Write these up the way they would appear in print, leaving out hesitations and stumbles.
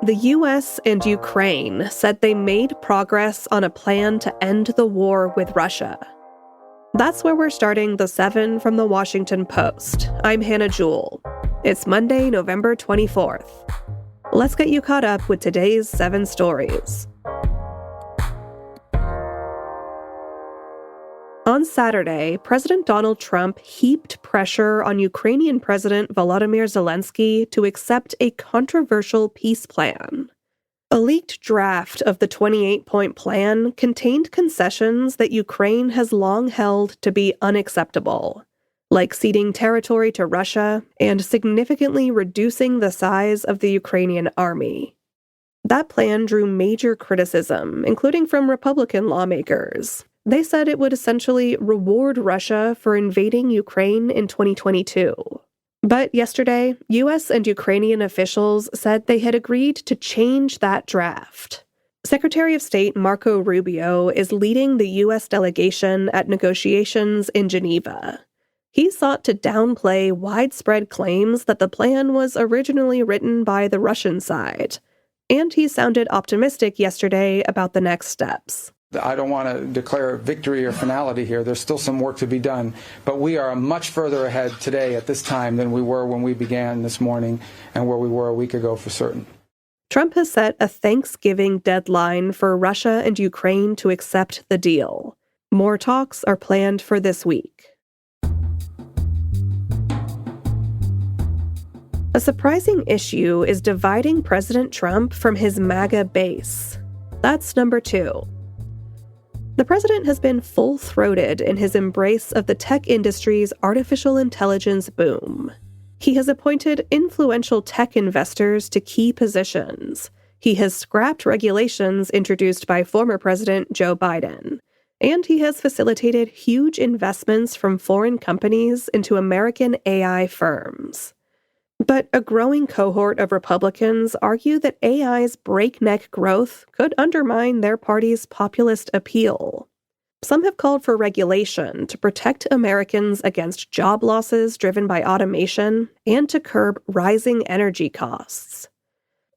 The U.S. and Ukraine said they made progress on a plan to end the war with Russia. That's where we're starting the 7 from the Washington Post. I'm Hannah Jewell. It's Monday, November 24th. Let's get you caught up with today's 7 stories. On Saturday, President Donald Trump heaped pressure on Ukrainian President Volodymyr Zelensky to accept a controversial peace plan. A leaked draft of the 28-point plan contained concessions that Ukraine has long held to be unacceptable, like ceding territory to Russia and significantly reducing the size of the Ukrainian army. That plan drew major criticism, including from Republican lawmakers. They said it would essentially reward Russia for invading Ukraine in 2022. But yesterday, U.S. and Ukrainian officials said they had agreed to change that draft. Secretary of State Marco Rubio is leading the U.S. delegation at negotiations in Geneva. He sought to downplay widespread claims that the plan was originally written by the Russian side, and he sounded optimistic yesterday about the next steps. I don't want to declare victory or finality here. There's still some work to be done, but we are much further ahead today at this time than we were when we began this morning and where we were a week ago for certain. Trump has set a Thanksgiving deadline for Russia and Ukraine to accept the deal. More talks are planned for this week. A surprising issue is dividing President Trump from his MAGA base. That's number 2. The president has been full-throated in his embrace of the tech industry's artificial intelligence boom. He has appointed influential tech investors to key positions. He has scrapped regulations introduced by former President Joe Biden. And he has facilitated huge investments from foreign companies into American AI firms. But a growing cohort of Republicans argue that AI's breakneck growth could undermine their party's populist appeal. Some have called for regulation to protect Americans against job losses driven by automation and to curb rising energy costs.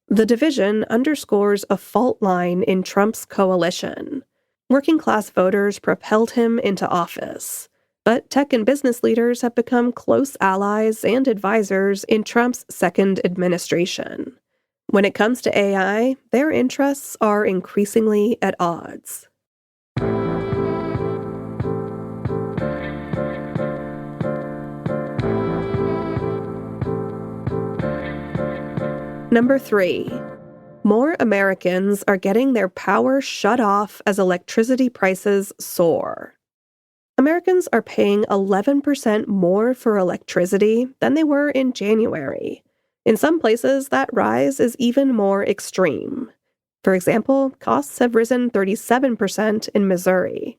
The division underscores a fault line in Trump's coalition. Working-class voters propelled him into office. But tech and business leaders have become close allies and advisors in Trump's second administration. When it comes to AI, their interests are increasingly at odds. Number 3. More Americans are getting their power shut off as electricity prices soar. Americans are paying 11% more for electricity than they were in January. In some places, that rise is even more extreme. For example, costs have risen 37% in Missouri.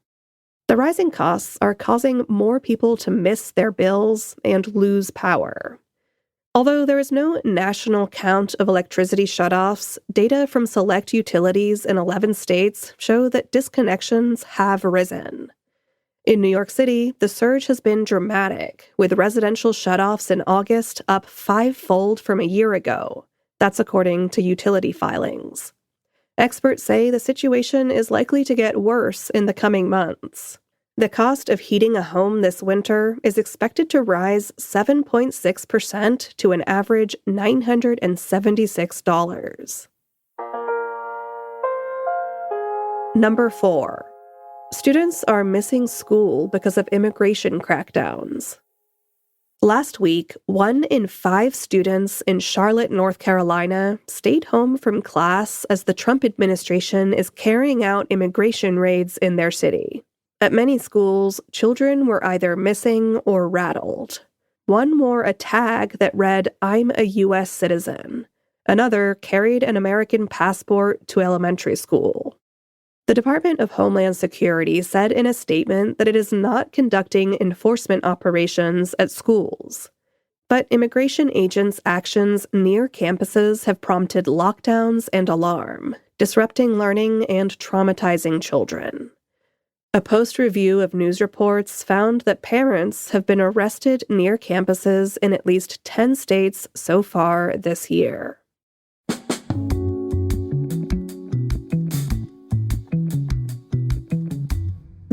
The rising costs are causing more people to miss their bills and lose power. Although there is no national count of electricity shutoffs, data from select utilities in 11 states show that disconnections have risen. In New York City, the surge has been dramatic, with residential shutoffs in August up 5-fold from a year ago. That's according to utility filings. Experts say the situation is likely to get worse in the coming months. The cost of heating a home this winter is expected to rise 7.6% to an average $976. Number 4. Students are missing school because of immigration crackdowns. Last week, 1 in 5 students in Charlotte, North Carolina, stayed home from class as the Trump administration is carrying out immigration raids in their city. At many schools, children were either missing or rattled. One wore a tag that read, "I'm a U.S. citizen." Another carried an American passport to elementary school. The Department of Homeland Security said in a statement that it is not conducting enforcement operations at schools. But immigration agents' actions near campuses have prompted lockdowns and alarm, disrupting learning and traumatizing children. A post-review of news reports found that parents have been arrested near campuses in at least 10 states so far this year.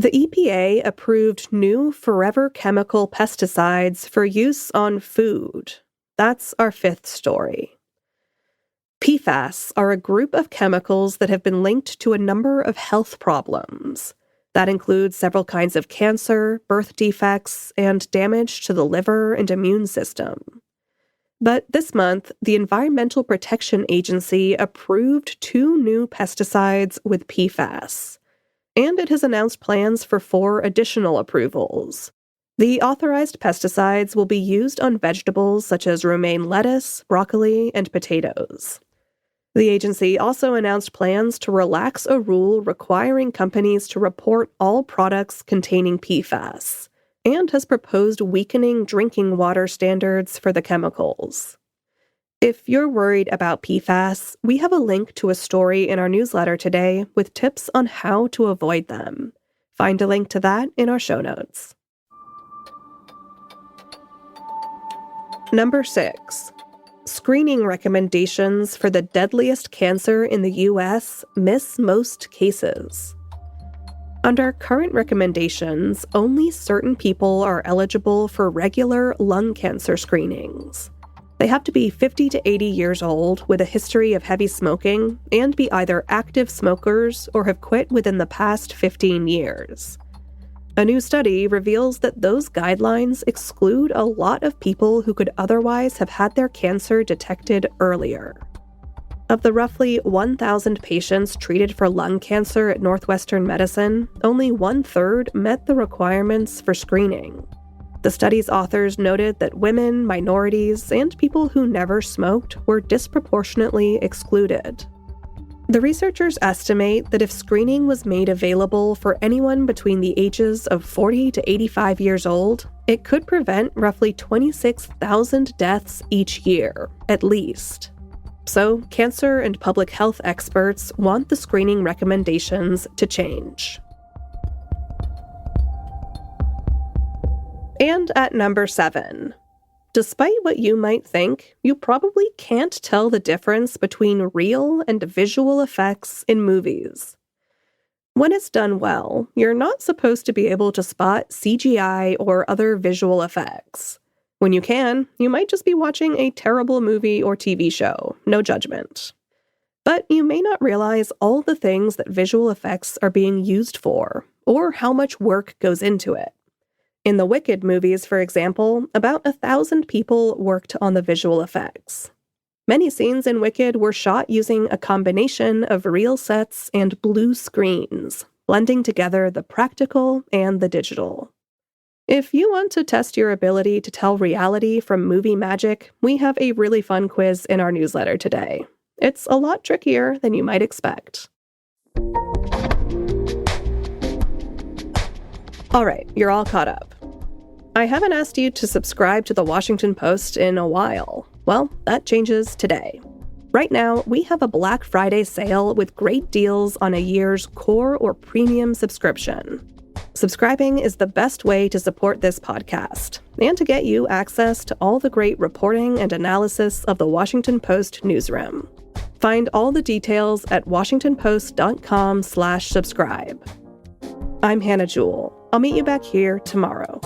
The EPA approved new forever chemical pesticides for use on food. That's our fifth story. PFAS are a group of chemicals that have been linked to a number of health problems. That includes several kinds of cancer, birth defects, and damage to the liver and immune system. But this month, the Environmental Protection Agency approved 2 new pesticides with PFAS, and it has announced plans for 4 additional approvals. The authorized pesticides will be used on vegetables such as romaine lettuce, broccoli, and potatoes. The agency also announced plans to relax a rule requiring companies to report all products containing PFAS, and has proposed weakening drinking water standards for the chemicals. If you're worried about PFAS, we have a link to a story in our newsletter today with tips on how to avoid them. Find a link to that in our show notes. Number 6. Screening recommendations for the deadliest cancer in the U.S. miss most cases. Under current recommendations, only certain people are eligible for regular lung cancer screenings. They have to be 50 to 80 years old with a history of heavy smoking and be either active smokers or have quit within the past 15 years. A new study reveals that those guidelines exclude a lot of people who could otherwise have had their cancer detected earlier. Of the roughly 1,000 patients treated for lung cancer at Northwestern Medicine, only 1/3 met the requirements for screening. The study's authors noted that women, minorities, and people who never smoked were disproportionately excluded. The researchers estimate that if screening was made available for anyone between the ages of 40 to 85 years old, it could prevent roughly 26,000 deaths each year, at least. So, cancer and public health experts want the screening recommendations to change. And at number 7. Despite what you might think, you probably can't tell the difference between real and visual effects in movies. When it's done well, you're not supposed to be able to spot CGI or other visual effects. When you can, you might just be watching a terrible movie or TV show, no judgment. But you may not realize all the things that visual effects are being used for, or how much work goes into it. In the Wicked movies, for example, about 1,000 people worked on the visual effects. Many scenes in Wicked were shot using a combination of real sets and blue screens, blending together the practical and the digital. If you want to test your ability to tell reality from movie magic, we have a really fun quiz in our newsletter today. It's a lot trickier than you might expect. All right, you're all caught up. I haven't asked you to subscribe to the Washington Post in a while. Well, that changes today. Right now, we have a Black Friday sale with great deals on a year's core or premium subscription. Subscribing is the best way to support this podcast and to get you access to all the great reporting and analysis of the Washington Post newsroom. Find all the details at washingtonpost.com/subscribe. I'm Hannah Jewell. I'll meet you back here tomorrow.